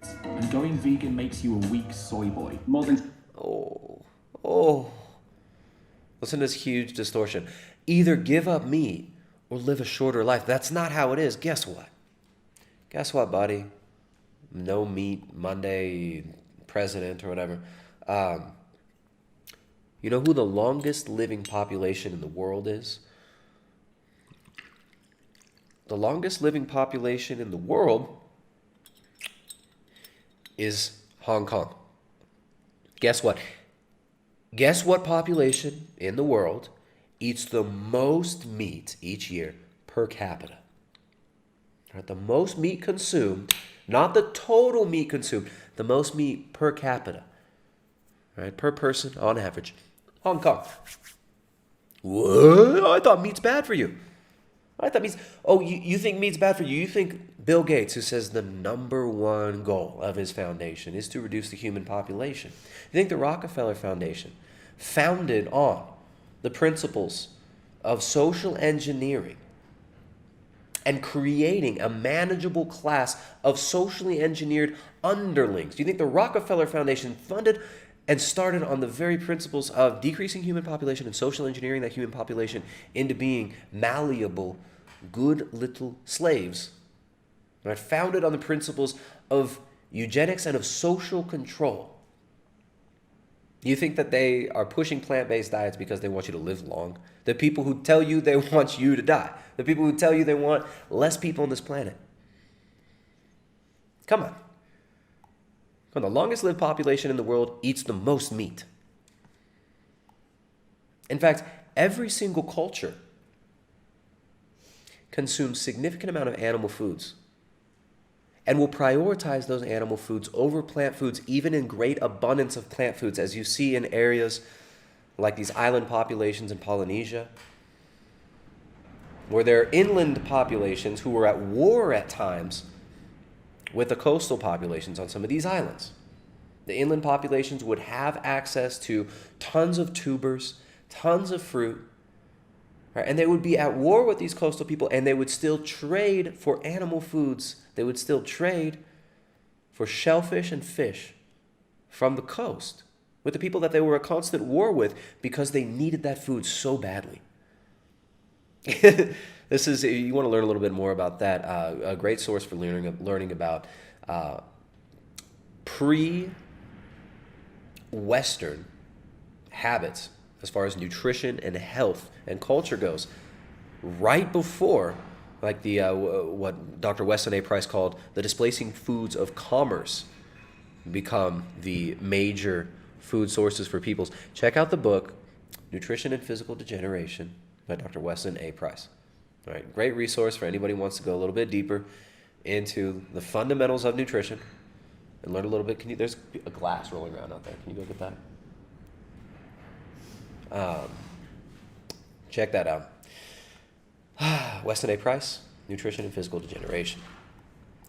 And going vegan makes you a weak soy boy. Modern Oh. Listen to this huge distortion. Either give up meat or live a shorter life. That's not how it is. Guess what? Guess what, buddy? No meat Monday, president or whatever. Um, you know who the longest living population in the world is? The longest living population in the world is Hong Kong. Guess what? Guess what population in the world eats the most meat each year per capita? Right, the most meat consumed, not the total meat consumed, the most meat per capita, right, per person on average. Hong Kong. What? I thought meat's bad for you. I thought meat's. Oh, you think meat's bad for you? You think Bill Gates, who says the number one goal of his foundation is to reduce the human population? You think the Rockefeller Foundation, founded on the principles of social engineering and creating a manageable class of socially engineered underlings, do you think the Rockefeller Foundation funded and started on the very principles of decreasing human population and social engineering that human population into being malleable, good little slaves, right? Founded on the principles of eugenics and of social control? You think that they are pushing plant-based diets because they want you to live long? The people who tell you they want you to die. The people who tell you they want less people on this planet. Come on. The longest lived population in the world eats the most meat. In fact, every single culture consumes significant amount of animal foods and will prioritize those animal foods over plant foods, even in great abundance of plant foods, as you see in areas like these island populations in Polynesia, where there are inland populations who were at war at times with the coastal populations on some of these islands. The inland populations would have access to tons of tubers, tons of fruit, right? And they would be at war with these coastal people, and they would still trade for animal foods. They would still trade for shellfish and fish from the coast with the people that they were at constant war with because they needed that food so badly. This is, you want to learn a little bit more about that, a great source for learning about pre-Western habits as far as nutrition and health and culture goes, right before, like the what Dr. Weston A. Price called the displacing foods of commerce become the major food sources for peoples. Check out the book, Nutrition and Physical Degeneration by Dr. Weston A. Price. All right, great resource for anybody who wants to go a little bit deeper into the fundamentals of nutrition and learn a little bit. There's a glass rolling around out there. Can you go get that? Check that out. Weston A. Price, Nutrition and Physical Degeneration.